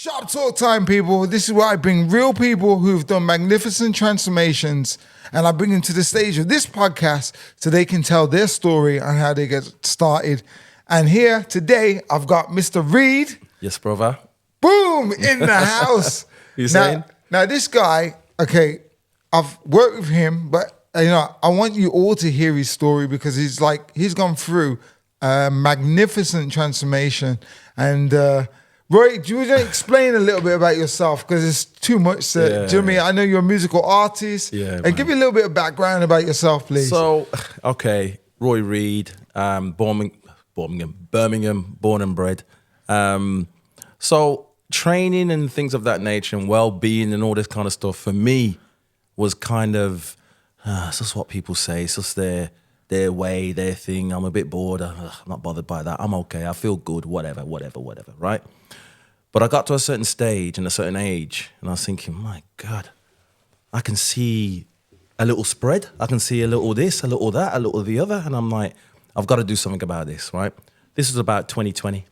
Sharp talk time, people. This is where I bring real people who've done magnificent transformations and I bring them to the stage of this podcast so they can tell their story on how they get started. And here today, I've got Mr. Reed. Yes, brother. Boom, in the house. Now, this guy, okay, I've worked with him, but I want you all to hear his story because he's gone through a magnificent transformation. And Roy, do you want to explain a little bit about yourself? Because it's too much. Do you know what I mean? I know you're a musical artist. Yeah, and give me a little bit of background about yourself, please. So, okay, Roy Reed, Birmingham, born and bred. So training and things of that nature and well-being and all this kind of stuff for me was kind of, it's just what people say. It's just their way, their thing. I'm a bit bored. I'm not bothered by that. I'm okay. I feel good, whatever, right? But I got to a certain stage and a certain age, and I was thinking, my God, I can see a little spread. I can see a little this, a little that, a little the other. And I'm like, I've got to do something about this, right? This was about 2020.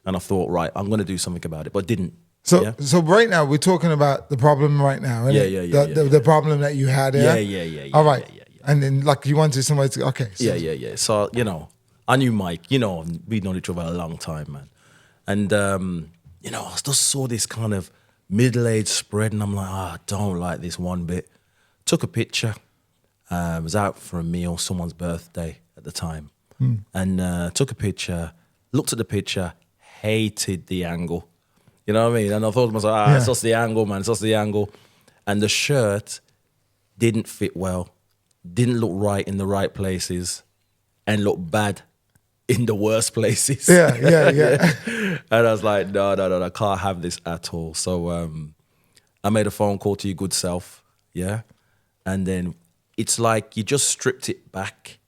And I thought, right, I'm going to do something about it, but didn't. So right now, we're talking about the problem right now, isn't it? The problem that you had, Yeah. All right. And then, like, you wanted somebody to, okay. So. Yeah. So, I knew Mike, we'd known each other a long time, man. And, I just saw this kind of middle-aged spread, and I'm like, I don't like this one bit. Took a picture. Was out for a meal, someone's birthday at the time. And took a picture, looked at the picture, hated the angle. You know what I mean? And I thought to myself, it's just the angle, man. It's just the angle. And the shirt didn't fit well, didn't look right in the right places, and looked bad in the worst places. Yeah. And I was like, no, I can't have this at all. So I made a phone call to your good self, yeah? And then it's like you just stripped it back,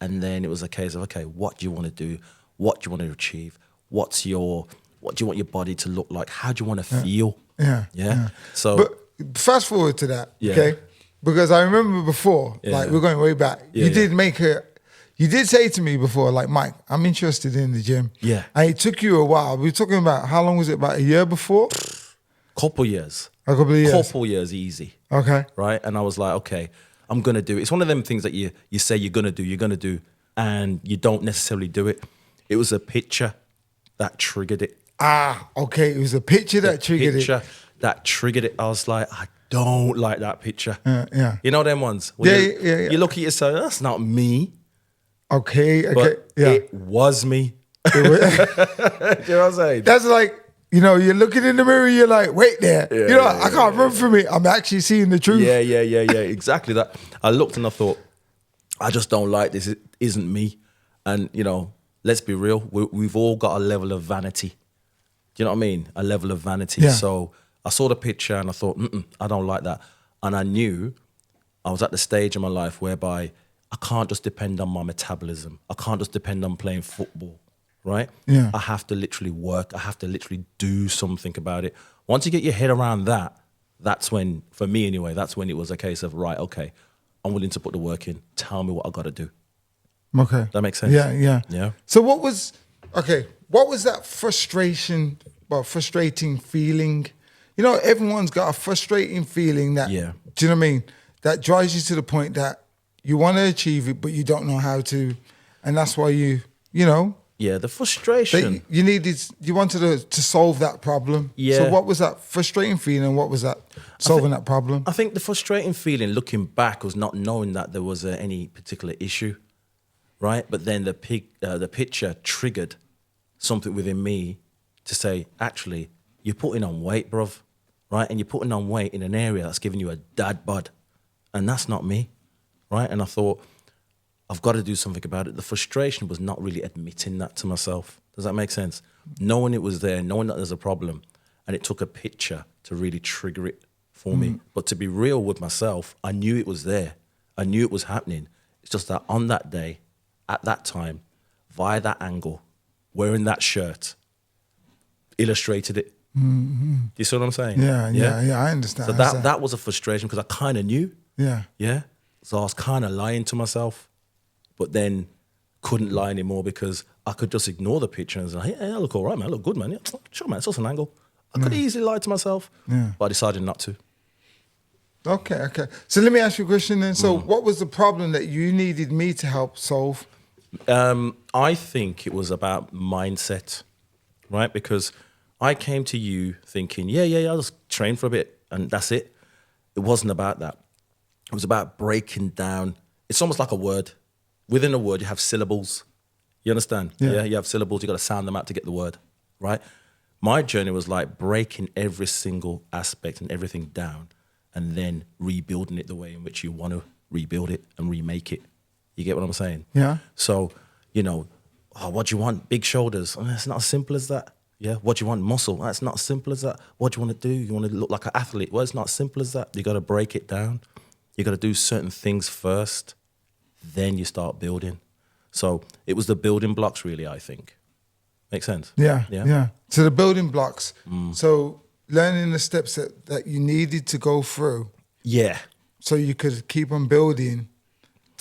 and then it was a case of, okay, what do you want to do? What do you want to achieve? What do you want your body to look like? How do you want to feel? Yeah. So, but fast forward to that, okay? Because I remember before, like we're going way back. You did say to me before, like, Mike, I'm interested in the gym. Yeah. And it took you a while. We were talking about how long was it? About a year before? Couple years. A couple of years. Couple years, easy. Okay. Right. And I was like, okay, I'm gonna do it. It's one of them things that you say you're gonna do, and you don't necessarily do it. It was a picture that triggered it. Okay. It was a picture that triggered it. That triggered it. I was like, I don't like that picture. Yeah. You know them ones? You look at yourself, that's not me. Okay. But it was me. You know what I'm saying? That's like, you're looking in the mirror, you're like, wait there. I can't run from it. I'm actually seeing the truth. Yeah. Exactly that. I looked and I thought, I just don't like this. It isn't me. And, let's be real. We've all got a level of vanity. Do you know what I mean? A level of vanity. Yeah. So I saw the picture and I thought, I don't like that. And I knew I was at the stage in my life whereby I can't just depend on my metabolism. I can't just depend on playing football, right? Yeah. I have to literally work. I have to literally do something about it. Once you get your head around that, that's when, for me anyway, that's when it was a case of, right, okay, I'm willing to put the work in. Tell me what I got to do. Okay. That makes sense? Yeah. So what was that frustrating feeling? Everyone's got a frustrating feeling that, do you know what I mean? That drives you to the point that you want to achieve it, but you don't know how to. And that's why Yeah, the frustration. You wanted to solve that problem. Yeah. So what was that frustrating feeling? What was that solving that problem? I think the frustrating feeling looking back was not knowing that there was any particular issue, right? But then the picture triggered something within me to say, actually, you're putting on weight, bruv, right? And you're putting on weight in an area that's giving you a dad bod. And that's not me, right? And I thought, I've got to do something about it. The frustration was not really admitting that to myself. Does that make sense? Knowing it was there, knowing that there's a problem, and it took a picture to really trigger it for me. But to be real with myself, I knew it was there. I knew it was happening. It's just that on that day, at that time, via that angle, wearing that shirt, illustrated it. Do you see what I'm saying? Yeah, I understand. So that was a frustration because I kind of knew. Yeah. So I was kind of lying to myself, but then couldn't lie anymore because I could just ignore the picture and say, hey, I look all right, man. I look good, man. Yeah, sure, man. It's just an angle. I could easily lie to myself, but I decided not to. Okay. So let me ask you a question then. So what was the problem that you needed me to help solve? I think it was about mindset, right? Because I came to you thinking, I'll just train for a bit and that's it. It wasn't about that. It was about breaking down. It's almost like a word. Within a word, you have syllables. You understand? Yeah. You have syllables. You got to sound them out to get the word, right? My journey was like breaking every single aspect and everything down and then rebuilding it the way in which you want to rebuild it and remake it. You get what I'm saying? Yeah. So, what do you want? Big shoulders. It's not as simple as that. Yeah. What do you want? Muscle. That's not as simple as that. What do you want to do? You want to look like an athlete. Well, it's not as simple as that. You got to break it down. You got to do certain things first, then you start building. So it was the building blocks, really, I think. Make sense? Yeah. So the building blocks. So learning the steps that you needed to go through. Yeah. So you could keep on building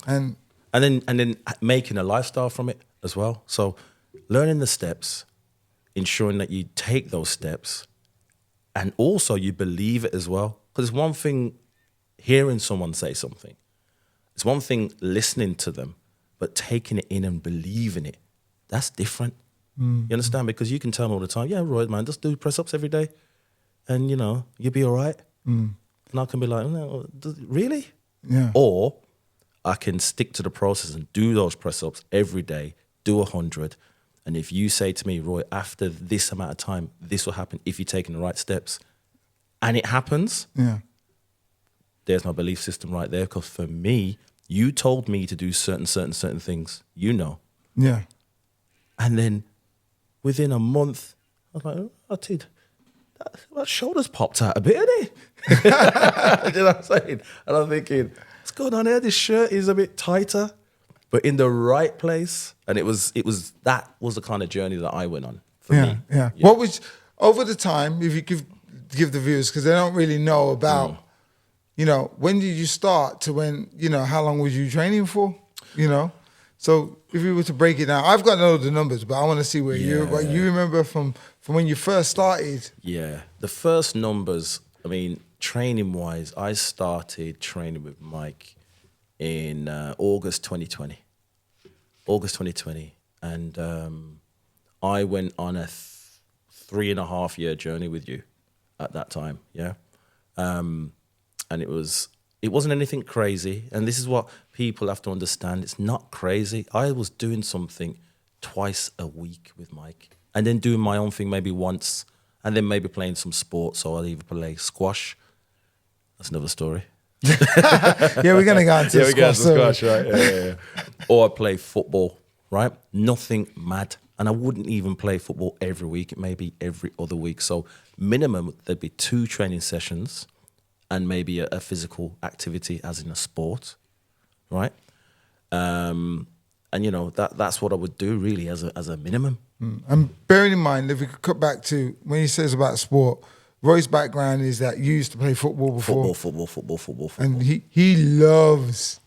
and then making a lifestyle from it as well. So learning the steps, ensuring that you take those steps, and also you believe it as well. Because it's one thing hearing someone say something. It's one thing listening to them, but taking it in and believing it, that's different. You understand? Because you can tell me all the time, yeah, Roy, man, just do press-ups every day and, you'll be all right. And I can be like, no, really? Yeah. Or I can stick to the process and do those press-ups every day, do 100. And if you say to me, Roy, after this amount of time, this will happen if you're taking the right steps, and it happens, there's my belief system right there. Because for me, you told me to do certain things, Yeah. And then within a month, I was like, oh, I did. That shoulder's popped out a bit, hasn't it? Do you know what I'm saying? And I'm thinking, what's going on here? This shirt is a bit tighter, but in the right place. And that was the kind of journey that I went on for me. Yeah. What was, over the time, if you could give the viewers, because they don't really know about, when did you start to when, how long was you training for, So if we were to break it down, I've got to know the numbers, but I want to see what you remember from when you first started. Yeah, the first numbers, training-wise, I started training with Mike in August 2020. And I went on a 3.5-year journey with you at that time, yeah? And it wasn't anything crazy. And this is what people have to understand. It's not crazy. I was doing something twice a week with Mike and then doing my own thing maybe once and then maybe playing some sports. So I'd either play squash. That's another story. Yeah, we're going to go into squash, right? Yeah. Or I'd play football, right? Nothing mad. And I wouldn't even play football every week. It may be every other week. So minimum, there'd be 2 training sessions and maybe a physical activity as in a sport, right? And that's what I would do really as a minimum. And bearing in mind, if we could cut back to when he says about sport, Roy's background is that you used to play football before. Football. And he loves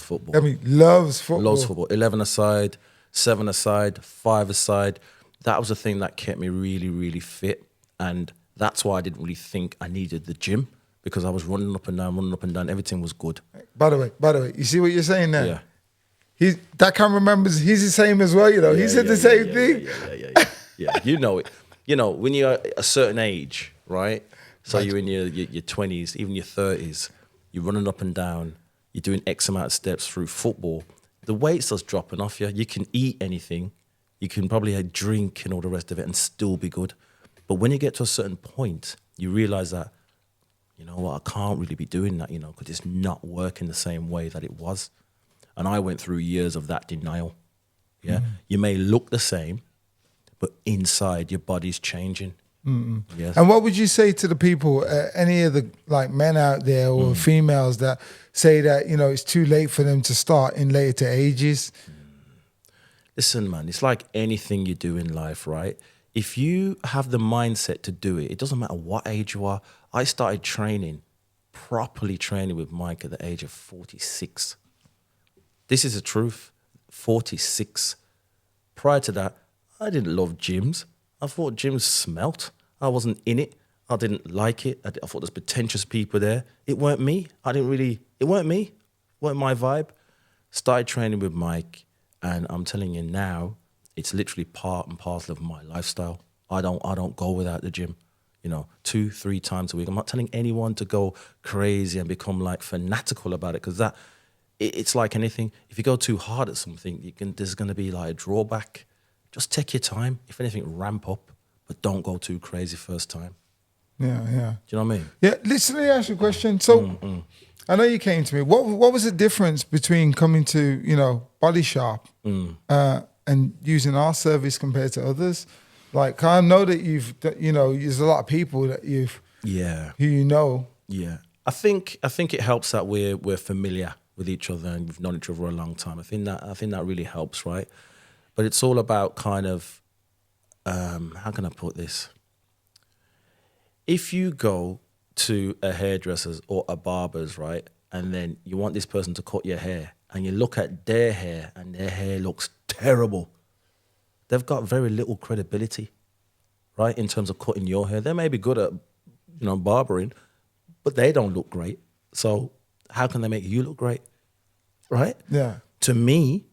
football. Loves football. Loves football. 11 aside, 7 aside, 5 aside. That was the thing that kept me really, really fit. And that's why I didn't really think I needed the gym. Because I was running up and down, everything was good. By the way, you see what you're saying there? Yeah. That camera members, he's the same as well, he said the same thing. Yeah. You know it. When you're a certain age, right? So you're in your 20s, even your 30s, you're running up and down, you're doing X amount of steps through football, the weight starts dropping off you. You can eat anything, you can probably drink and all the rest of it and still be good. But when you get to a certain point, you realize that, you know what, I can't really be doing that, because it's not working the same way that it was. And I went through years of that denial. Yeah. You may look the same, but inside your body's changing. Yes. And what would you say to the people, any of the men out there or females that say that, it's too late for them to start in later ages? Listen, man, it's like anything you do in life, right? If you have the mindset to do it, it doesn't matter what age you are. I started properly training with Mike at the age of 46. This is the truth, 46. Prior to that, I didn't love gyms. I thought gyms smelt. I wasn't in it. I didn't like it. I thought there's pretentious people there. It weren't me. It weren't me. It weren't my vibe. Started training with Mike, and I'm telling you now, it's literally part and parcel of my lifestyle. I don't go without the gym, 2-3 times a week. I'm not telling anyone to go crazy and become like fanatical about it, because it's like anything. If you go too hard at something, there's going to be like a drawback. Just take your time. If anything, ramp up, but don't go too crazy first time. Yeah. Do you know what I mean? Yeah. Listen, let me ask you a question. So, I know you came to me. What was the difference between coming to Body Shop and using our service compared to others? Like, I know that there's a lot of people that who you know. Yeah. I think it helps that we're familiar with each other and we've known each other a long time. I think that really helps, right? But it's all about kind of how can I put this? If you go to a hairdresser's or a barber's, right, and then you want this person to cut your hair, and you look at their hair and their hair looks terrible, they've got very little credibility, right, in terms of cutting your hair. They may be good at, barbering, but they don't look great. So how can they make you look great, right? Yeah. To me,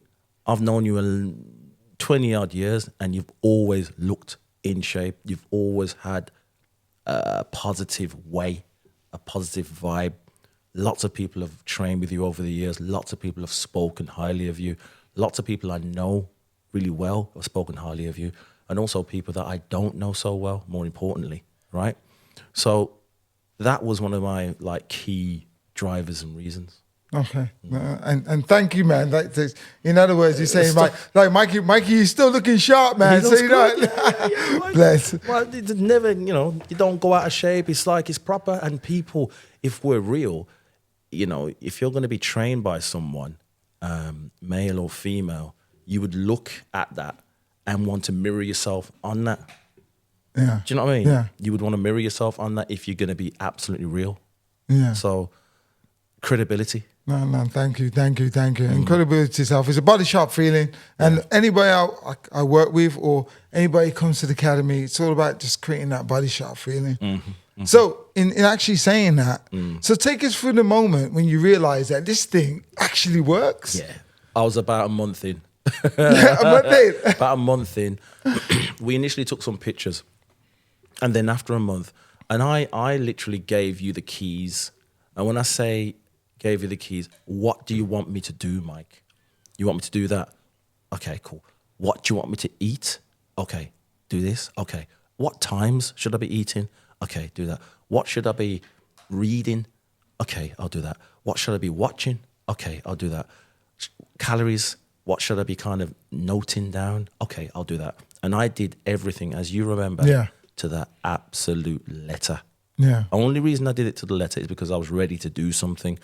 I've known you 20 odd years, and you've always looked in shape. You've always had a positive way, a positive vibe. Lots of people have trained with you over the years. Lots of people have spoken highly of you. Lots of people I know really well have spoken highly of you. And also people that I don't know so well, more importantly, right? So that was one of my key drivers and reasons. Okay, and thank you, man. In other words, you're saying, Mikey, you're still looking sharp, man. So bless. Well, it's never, you don't go out of shape. It's proper. And people, if we're real, if you're going to be trained by someone, male or female, you would look at that and want to mirror yourself on that. Yeah. Do you know what I mean? Yeah. You would want to mirror yourself on that if you're going to be absolutely real. Yeah. So credibility. No, thank you. And credibility itself is a Body Shop feeling. And anybody I work with or anybody comes to the academy, it's all about just creating that Body Shop feeling. So in actually saying that, so take us through the moment when you realize that this thing actually works. Yeah. I was about a month in. About a month in. We initially took some pictures. And then after a month, and I literally gave you the keys. And when I say gave you the keys, what do you want me to do, Mike? You want me to do that? Okay, cool. What do you want me to eat? Okay, do this. Okay. What times should I be eating? Okay, do that. What should I be reading? Okay, I'll do that. What should I be watching? Okay, I'll do that. Calories, what should I be kind of noting down? Okay, I'll do that. And I did everything, as you remember, to the absolute letter. Yeah. Only reason I did it to the letter is because I was ready to do something.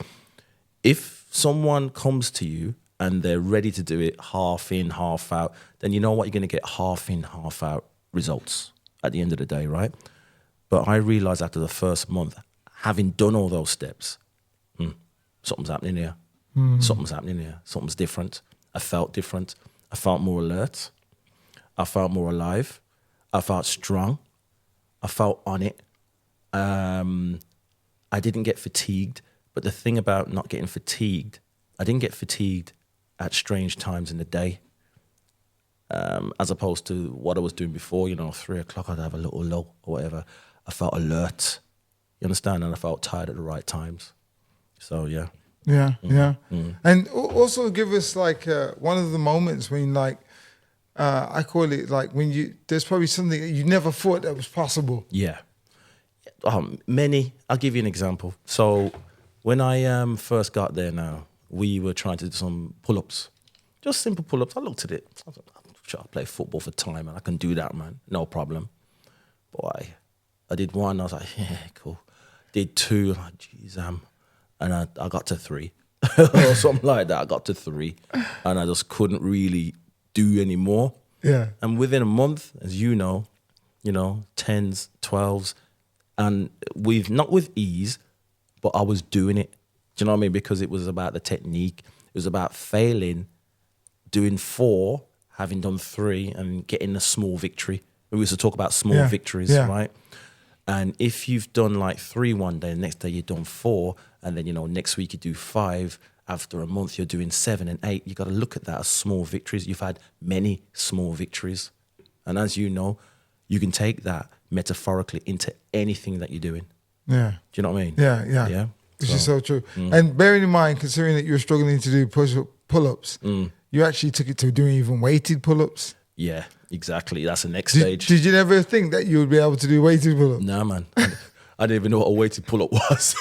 If someone comes to you and they're ready to do it half in, half out, then you know what? You're going to get half in, half out results at the end of the day, right? But I realized after the first month, having done all those steps, something's happening here. Something's happening here. Something's different. I felt different. I felt more alert. I felt more alive. I felt strong. I felt on it. I didn't get fatigued. But the thing about not getting fatigued, I didn't get fatigued at strange times in the day, as opposed to what I was doing before. 3 o'clock, I'd have a little low or whatever. I felt alert. You understand? And I felt tired at the right times. So, yeah. Yeah. And also give us one of the moments when I call it when there's probably something that you never thought that was possible. Yeah. Many. I'll give you an example. So when I first got there now, we were trying to do some pull-ups. Just simple pull-ups. I looked at it. I was like, I'm sure I play football for time and I can do that, man. No problem. Boy, I did one. I was like, yeah, cool. Did two. Like, geez, and I got to 3 or something like that. I got to 3 and I just couldn't really do any more. Yeah. And within a month, as you know, 10s, 12s, and not with ease, but I was doing it. Do you know what I mean? Because it was about the technique. It was about failing, doing 4, having done 3, and getting a small victory We used to talk about small victories, right? And if you've done like 3 one day, the next day you've done 4, and then, next week you do 5, after a month you're doing 7 and 8, you got to look at that as small victories. You've had many small victories. And as you know, you can take that metaphorically into anything that you're doing. Yeah. Do you know what I mean? Yeah. Which is so true. And bearing in mind, considering that you're struggling to do pull-ups, you actually took it to doing even weighted pull-ups. Yeah, exactly. That's the next stage. Did you never think that you would be able to do weighted pull-ups? Nah, man. I didn't even know what a weighted pull-up was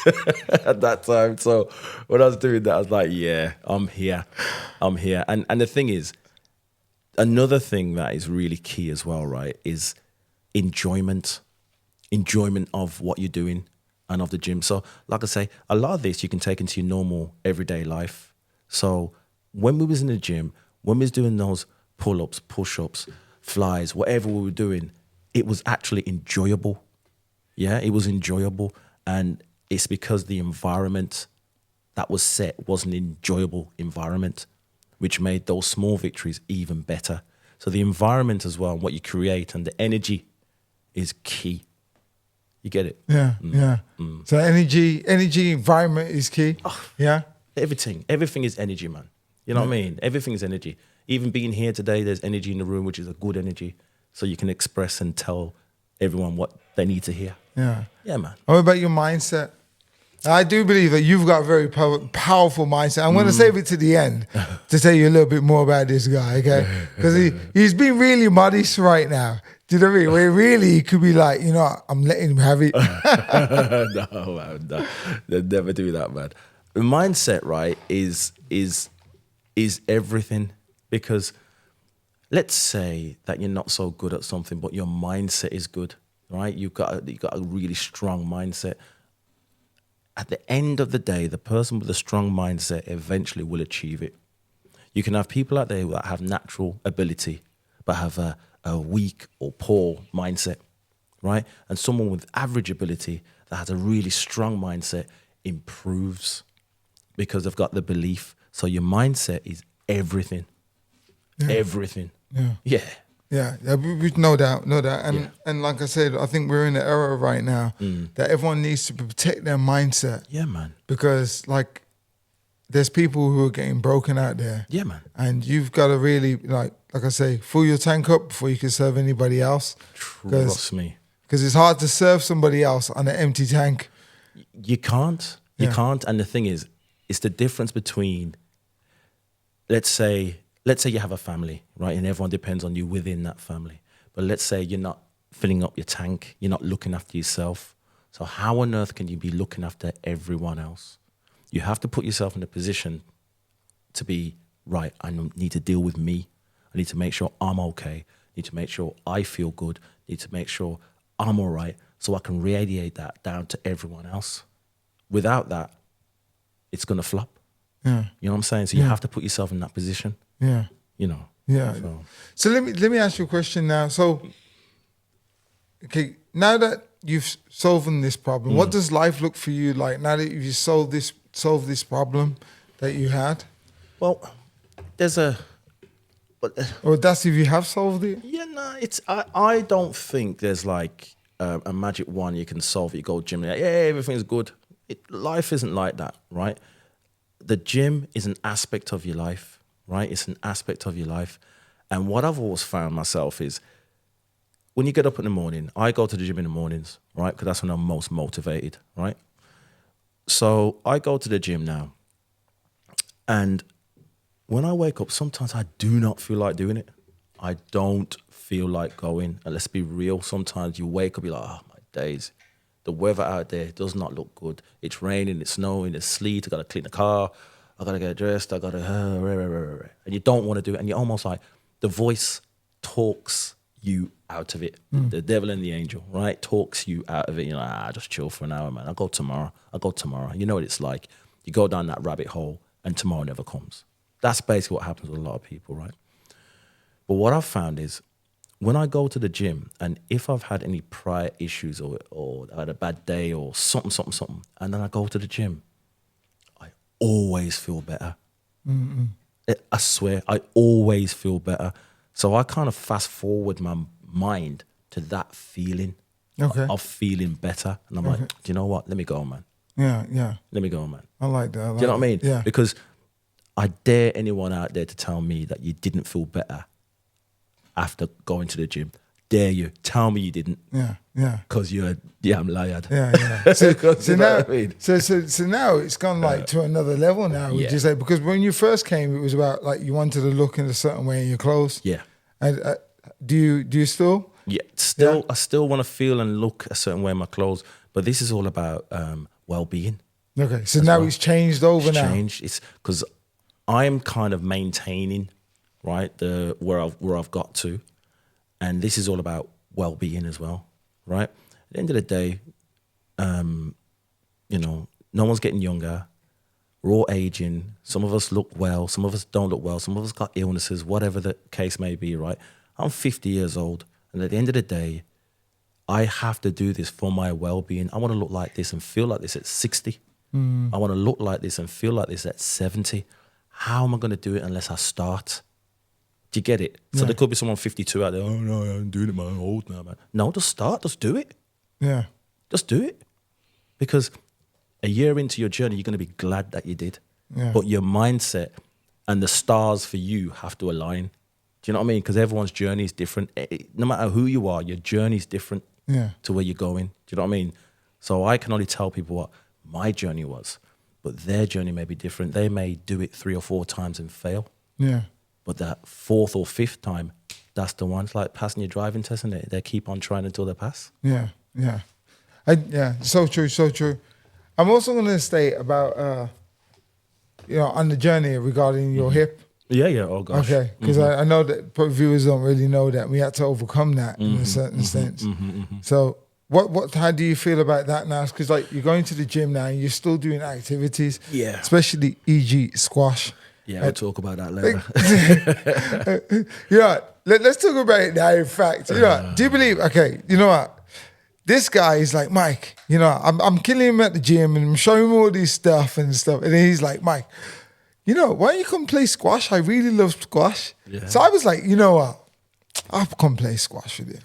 at that time. So when I was doing that, I was like, yeah, I'm here. And the thing is, another thing that is really key as well, right, is enjoyment of what you're doing and of the gym. So like I say, a lot of this you can take into your normal everyday life. So when we was in the gym, when we was doing those pull-ups, push-ups, flies, whatever we were doing, it was actually enjoyable. Yeah, it was enjoyable. And it's because the environment that was set was an enjoyable environment, which made those small victories even better. So the environment as well, and what you create and the energy is key. You get it? Yeah. So energy, environment is key. Yeah. Everything is energy, man. You know what I mean? Everything is energy. Even being here today, there's energy in the room, which is a good energy. So you can express and tell everyone what they need to hear. Yeah. Yeah, man. What about your mindset? I do believe that you've got a very powerful mindset. I'm going to save it to the end to tell you a little bit more about this guy, okay? Because he's been really modest right now. Do you know what I mean? Where really he could be like, I'm letting him have it. No, man, no. They'd never do that, man. The mindset, right, is everything. Because let's say that you're not so good at something, but your mindset is good, right? You've got a really strong mindset. At the end of the day, the person with a strong mindset eventually will achieve it. You can have people out there that have natural ability, but have a weak or poor mindset, right? And someone with average ability that has a really strong mindset improves because they've got the belief. So your mindset is everything. Everything. Yeah, no doubt. And like I said, I think we're in an era right now that everyone needs to protect their mindset. Yeah, man. Because there's people who are getting broken out there. Yeah, man. And you've got to really, like I say, fill your tank up before you can serve anybody else. Trust me. Because it's hard to serve somebody else on an empty tank. You can't. You can't. And the thing is, it's the difference between, let's say you have a family, right? And everyone depends on you within that family. But let's say you're not filling up your tank. You're not looking after yourself. So how on earth can you be looking after everyone else? You have to put yourself in a position to be, right, I need to deal with me. I need to make sure I'm okay. I need to make sure I feel good. I need to make sure I'm all right so I can radiate that down to everyone else. Without that, it's going to flop. Yeah. You know what I'm saying? So you have to put yourself in that position. Yeah. Yeah. So let me ask you a question now. So, okay, now that you've solved this problem, what does life look for you like now that you've solved this problem that you had? Well, there's or that's if you have solved it. Yeah, no, I don't think there's like a magic one you can solve it. You go gym, everything's good. Life isn't like that, right? The gym is an aspect of your life. Right? It's an aspect of your life. And what I've always found myself is when you get up in the morning, I go to the gym in the mornings, right? Because that's when I'm most motivated, right? So I go to the gym now. And when I wake up, sometimes I do not feel like doing it. I don't feel like going. And let's be real. Sometimes you wake up, you're like, oh, my days. The weather out there does not look good. It's raining, it's snowing, it's sleet. I got to clean the car. I got to get dressed, I got to, and you don't want to do it. And you're almost like, the voice talks you out of it. The devil and the angel, right? Talks you out of it. You're like, just chill for an hour, man. I'll go tomorrow. You know what it's like. You go down that rabbit hole and tomorrow never comes. That's basically what happens with a lot of people, right? But what I've found is when I go to the gym and if I've had any prior issues or I had a bad day or something, and then I go to the gym, always feel better. I swear, I always feel better. So I kind of fast forward my mind to that feeling Okay. of feeling better. And I'm like, do you know what? Let me go, man. Yeah. Let me go, man. I like that. Do you know what I mean? Yeah. Because I dare anyone out there to tell me that you didn't feel better after going to the gym. Dare you. Tell me you didn't. Yeah. Because you're a damn liar. Yeah. So You know now, what I mean? so now it's gone like to another level now. Would you say? Because when you first came, it was about like you wanted to look in a certain way in your clothes. Yeah. And do you still? Yeah. Still, I still want to feel and look a certain way in my clothes. But this is all about well-being. Okay. So now it's changed over It's now. changed. It's because I'm kind of maintaining, right, where I've got to. And this is all about well-being as well, right? At the end of the day, you know, no one's getting younger. We're all aging. Some of us look well. Some of us don't look well. Some of us got illnesses, whatever the case may be, right? I'm 50 years old. And at the end of the day, I have to do this for my well-being. I want to look like this and feel like this at 60. I want to look like this and feel like this at 70. How am I going to do it unless I start? Do you get it? So there could be someone 52 out there, oh no, I'm doing it, man, I'm old now, man. No, just start, just do it. Yeah. Just do it. Because a year into your journey, you're going to be glad that you did. Yeah. But your mindset and the stars for you have to align. Do you know what I mean? Because everyone's journey is different. No matter who you are, your journey is different to where you're going. Do you know what I mean? So I can only tell people what my journey was, but their journey may be different. They may do it 3 or 4 times and fail. Yeah. But that 4th or 5th time, that's the one. It's like passing your driving test, and they keep on trying until they pass. Yeah. So true. I'm also going to state about, on the journey regarding your hip. Yeah. Oh gosh. Okay, because I know that viewers don't really know that we had to overcome that in a certain sense. So, how do you feel about that now? Because like you're going to the gym now, and you're still doing activities. Yeah. Especially e.g. squash. Yeah, we'll talk about that later. Let's talk about it now. In fact, do you believe? Okay, you know what? This guy is like, Mike, I'm killing him at the gym and I'm showing him all this stuff, and then he's like, Mike, why don't you come play squash? I really love squash. Yeah. So I was like, you know what? I'll come play squash with you.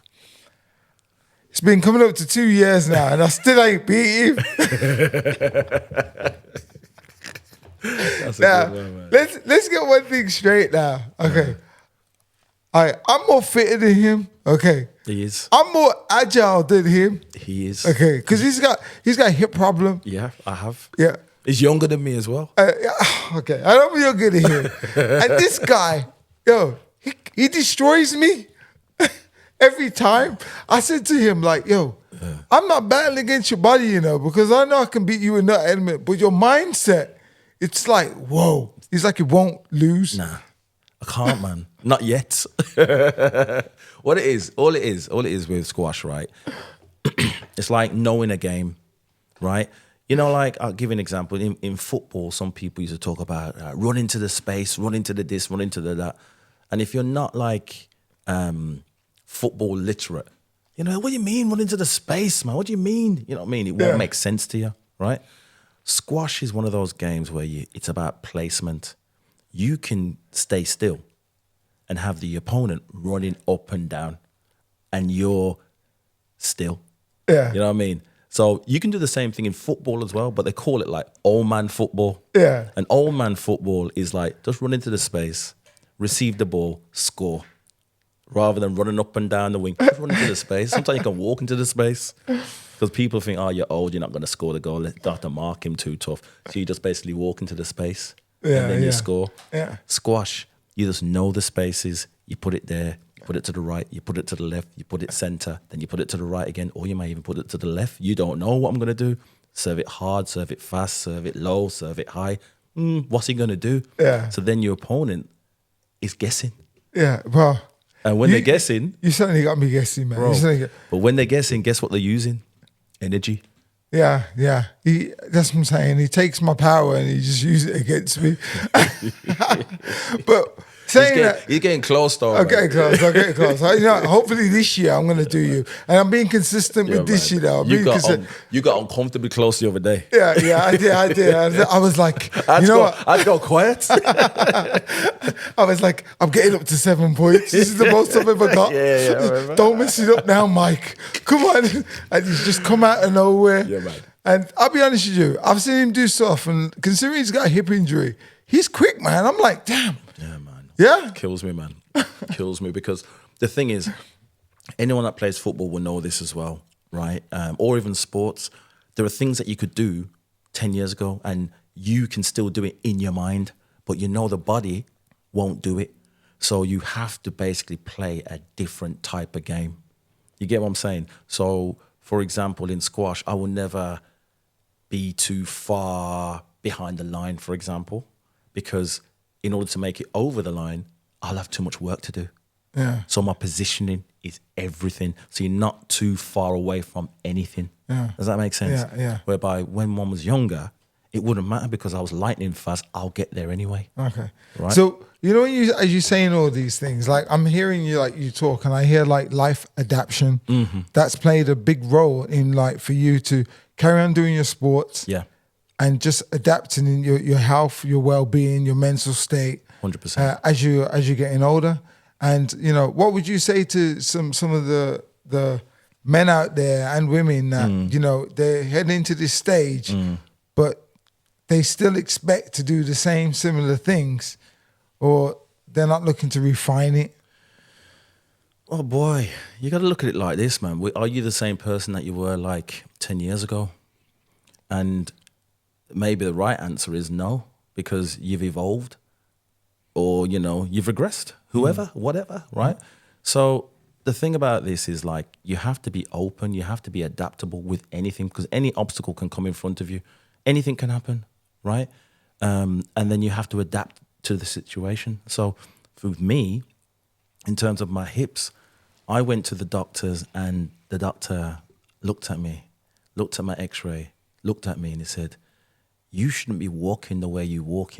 It's been coming up to 2 years now and I still ain't beat him. That's a now, good one, man. let's get one thing straight now. Okay. I'm more fitter than him. Okay. He is. I'm more agile than him. He is. Okay. Because he's got a hip problem. Yeah, I have. Yeah. He's younger than me as well. Okay. I know you're good at him. And this guy, he destroys me every time. I said to him, like, I'm not battling against your body, because I know I can beat you in that element, but your mindset, it's like, whoa. It's like it won't lose. Nah, I can't, man. Not yet. All it is with squash, right? It's like knowing a game, right? Like I'll give you an example. In football, some people used to talk about run into the space, run into the this, run into the that. And if you're not like football literate, what do you mean run into the space, man? What do you mean? You know what I mean? It won't make sense to you, right? Squash is one of those games where it's about placement. You can stay still and have the opponent running up and down and you're still. Yeah. You know what I mean? So you can do the same thing in football as well, but they call it like old man football. Yeah. And old man football is like just run into the space, receive the ball, score. Rather than running up and down the wing, just run into the space. Sometimes you can walk into the space because people think, you're old, you're not going to score the goal. You don't have to mark him too tough. So you just basically walk into the space and then you score. Yeah. Squash, you just know the spaces. You put it there, you put it to the right, you put it to the left, you put it center, then you put it to the right again, or you may even put it to the left. You don't know what I'm going to do. Serve it hard, serve it fast, serve it low, serve it high. What's he going to do? Yeah. So then your opponent is guessing. Yeah, well. And when they're guessing... You certainly got me guessing, man. But when they're guessing, guess what they're using? Energy. Yeah. That's what I'm saying. He takes my power and he just uses it against me. But saying that. He's getting close, though. I'm getting close. Hopefully this year I'm going to do you. And I'm being consistent with this year, though. You got uncomfortably close the other day. Yeah, I did. I was like, I'd go quiet. I was like, I'm getting up to 7 points. This is the most I've ever got. Yeah. Don't mess it up now, Mike. Come on. And he's just come out of nowhere. Yeah, man. And I'll be honest with you, I've seen him do stuff, and considering he's got a hip injury, he's quick, man. I'm like, damn. Yeah, man. Yeah? Kills me, man. Kills me, because the thing is, anyone that plays football will know this as well, right? Or even sports. There are things that you could do 10 years ago, and you can still do it in your mind, but you know the body won't do it. So you have to basically play a different type of game. You get what I'm saying? So, for example, in squash, I will never be too far behind the line, for example, because in order to make it over the line, I'll have too much work to do. Yeah. So my positioning is everything. So you're not too far away from anything. Yeah. Does that make sense? Yeah. Whereby when one was younger, it wouldn't matter because I was lightning fast. I'll get there anyway. Okay. Right. So, as you're saying all these things, like I'm hearing you talk, and I hear like life adaptation. Mm-hmm. That's played a big role in for you to carry on doing your sports. Yeah. And just adapting in your health, your well-being, your mental state. 100%. As you're getting older. And, what would you say to some of the men out there and women that, they're heading into this stage, but they still expect to do the similar things, or they're not looking to refine it? Oh boy, you got to look at it like this, man. Are you the same person that you were like 10 years ago? And maybe the right answer is no, because you've evolved, or, you've regressed, whatever, right? So the thing about this is you have to be open, you have to be adaptable with anything, because any obstacle can come in front of you. Anything can happen, right? And then you have to adapt to the situation. So for me, in terms of my hips, I went to the doctors, and the doctor looked at me, looked at my x-ray, looked at me, and he said, you shouldn't be walking the way you walk,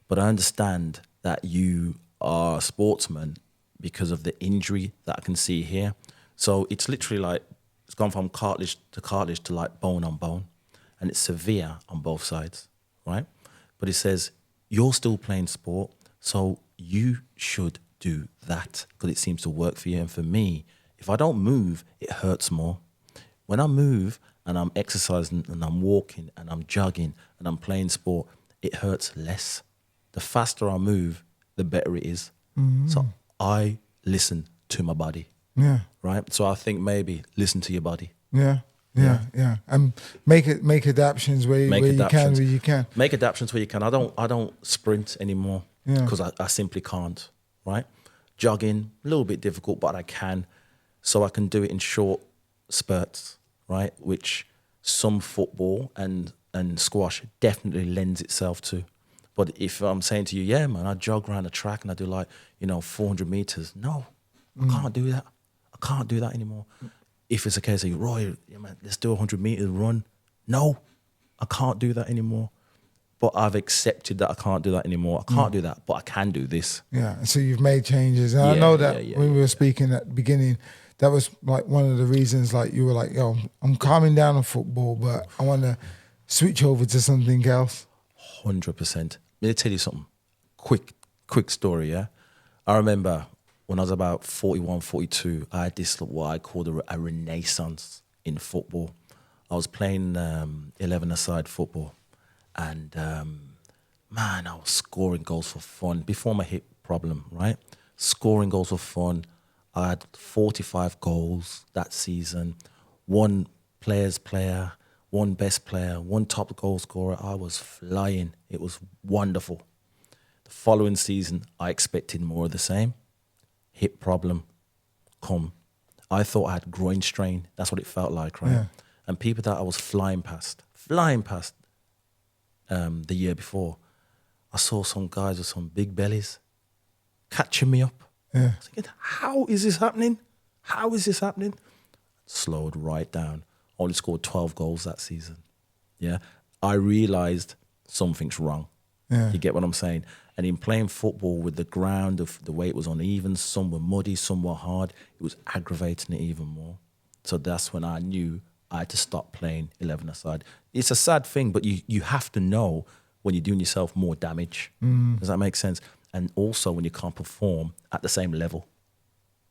But I understand that you are a sportsman because of the injury that I can see here. So it's literally it's gone from cartilage to bone on bone. And it's severe on both sides, right? But he says, you're still playing sport, so you should do that because it seems to work for you. And for me, if I don't move, it hurts more. When I move and I'm exercising and I'm walking and I'm jogging and I'm playing sport, it hurts less. The faster I move, the better it is. Mm-hmm. So I listen to my body. Yeah. Right? So I think maybe listen to your body. Yeah. And make adaptations where you can. Make adaptations where you can. I don't sprint anymore because I simply can't. Right? Jogging, a little bit difficult, but I can. So I can do it in short spurts, right? Which some football and squash definitely lends itself to. But if I'm saying to you, yeah, man, I jog around the track and I do 400 meters. No, I can't do that. I can't do that anymore. If it's a case of, Roy, yeah, man, let's do a 100 meters run. No, I can't do that anymore. But I've accepted that I can't do that anymore. I can't do that, but I can do this. Yeah, so you've made changes. And I know that when we were speaking at the beginning, that was one of the reasons you were like, yo, I'm calming down on football, but I want to switch over to something else. 100%. Let me tell you something. Quick story, yeah? I remember when I was about 41, 42, I had this, what I called a renaissance in football. I was playing 11-a-side football. And, man, I was scoring goals for fun. Before my hip problem, right? Scoring goals for fun. I had 45 goals that season. One player's player, one best player, one top goal scorer. I was flying. It was wonderful. The following season, I expected more of the same. Hip problem, come. I thought I had groin strain. That's what it felt like, right? Yeah. And people that I was flying past the year before, I saw some guys with some big bellies catching me up. Yeah. I was thinking, how is this happening? How is this happening? Slowed right down. Only scored 12 goals that season. Yeah. I realized something's wrong. Yeah. You get what I'm saying? And in playing football with the ground, of the way it was uneven, some were muddy, some were hard, it was aggravating it even more. So that's when I knew I had to stop playing 11-a-side. It's a sad thing, but you have to know when you're doing yourself more damage. Does that make sense? And also when you can't perform at the same level.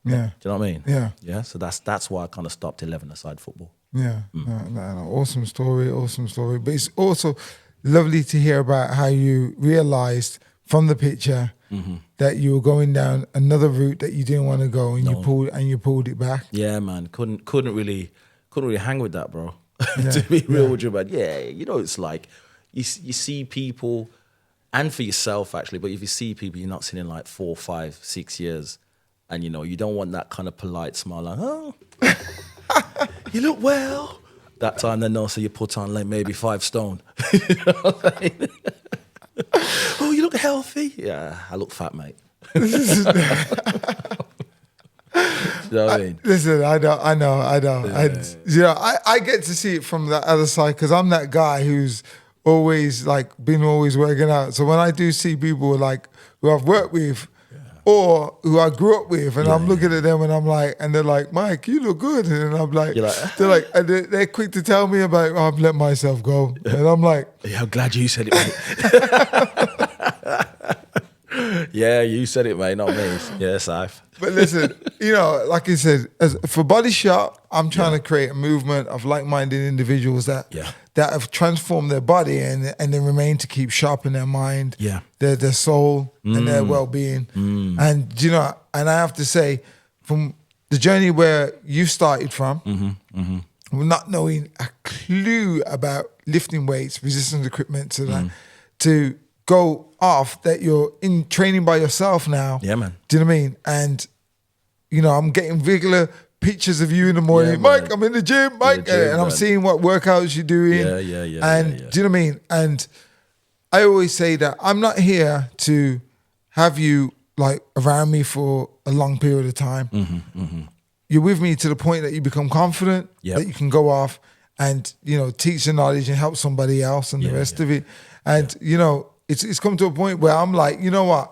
Yeah. Do you know what I mean? Yeah. Yeah. So that's why I kind of stopped 11-a-side football. Yeah. No. Awesome story. But it's also lovely to hear about how you realized from the picture that you were going down another route that you didn't want to go, and you pulled it back. Yeah, man. Couldn't really hang with that, bro. To be real with you, man. Yeah, you know, it's like you see people, and for yourself actually. But if you see people you're not seeing in like 4, 5, 6 years, and you know you don't want that kind of polite smile, like, oh, you look well. That time they know, so you put on like maybe 5 stone. You know what I mean? Oh, you look healthy. Yeah, I look fat, mate. You know what I mean? Listen, I know. Yeah. I get to see it from the other side because I'm that guy who's always always working out. So when I do see people like who I've worked with or who I grew up with, and I'm looking at them and I'm like, and they're like, Mike, you look good, and I'm like, they're quick to tell me about, oh, I've let myself go, and I'm like, yeah, I'm glad you said it, mate. Yeah, you said it, mate, not me. Yeah, Saif. But listen, you know, like I said, for Body Shop, I'm trying to create a movement of like-minded individuals that have transformed their body and they remain to keep sharp in their mind, their soul and their well-being. And, you know, and I have to say, from the journey where you started from, not knowing a clue about lifting weights, resistance equipment, to go off that you're in training by yourself now. Yeah, man. Do you know what I mean? And, you know, I'm getting regular pictures of you in the morning. Yeah, Mike, man. I'm in the gym, Mike. And I'm seeing what workouts you're doing. Yeah. And do you know what I mean? And I always say that I'm not here to have you like around me for a long period of time. You're with me to the point that you become confident, that you can go off and, you know, teach the knowledge and help somebody else and the rest of it. And, you know, it's come to a point where I'm like, you know what?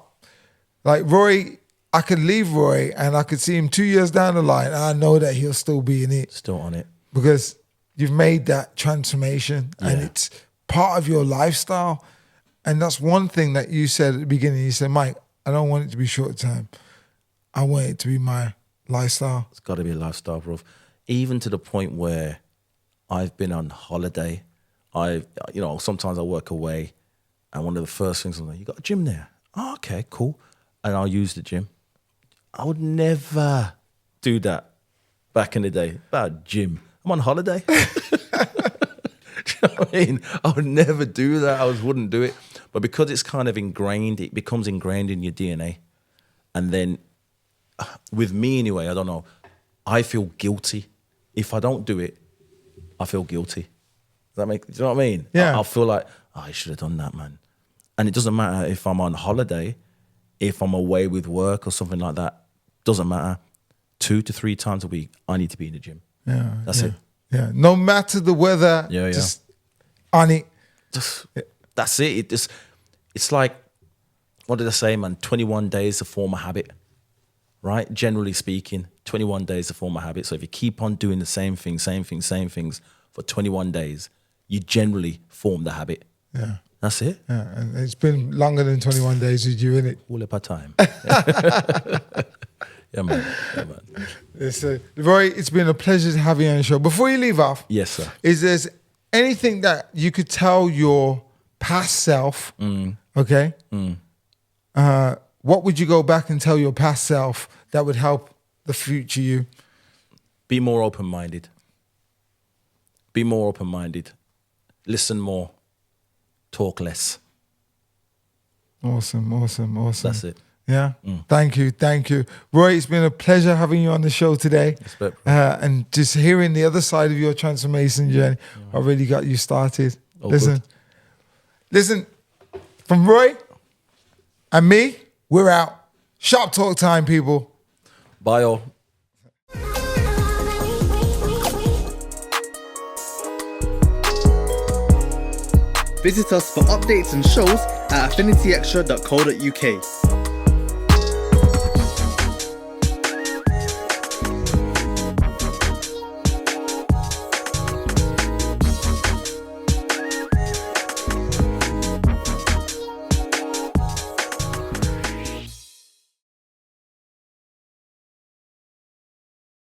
Like Roy, I could leave Roy and I could see him 2 years down the line and I know that he'll still be in it. Still on it. Because you've made that transformation and it's part of your lifestyle. And that's one thing that you said at the beginning. You said, Mike, I don't want it to be short term. I want it to be my lifestyle. It's got to be a lifestyle, bro. Even to the point where I've been on holiday. Sometimes I work away and one of the first things I'm like, you got a gym there? Oh, okay, cool. And I'll use the gym. I would never do that back in the day. About gym. I'm on holiday. Do you know what I mean? I would never do that. I wouldn't do it. But because it's kind of ingrained, it becomes ingrained in your DNA. And then with me anyway, I don't know, I feel guilty. If I don't do it, I feel guilty. Do you know what I mean? Yeah. I'll feel like, oh, I should have done that, man. And it doesn't matter if I'm on holiday, if I'm away with work or something like that, doesn't matter. 2 to 3 times a week, I need to be in the gym. Yeah. That's it. Yeah. No matter the weather, just on it. That's it. It's like, what did I say, man? 21 days to form a habit, right? Generally speaking, 21 days to form a habit. So if you keep on doing the same things for 21 days, you generally form the habit. Yeah. That's it. Yeah. And it's been longer than 21 days with you in it. All about time. Yeah, man. Roy, it's been a pleasure to have you on the show. Before you leave off, yes, sir. Is there anything that you could tell your past self, okay? What would you go back and tell your past self that would help the future you? Be more open-minded. Be more open-minded. Listen more. Talk less. Awesome. That's it. Yeah. Thank you. Roy, it's been a pleasure having you on the show today. And just hearing the other side of your transformation journey, I really got you started. Listen, from Roy and me, we're out. Sharp talk time, people. Bye, all. Visit us for updates and shows at affinityextra.co.uk.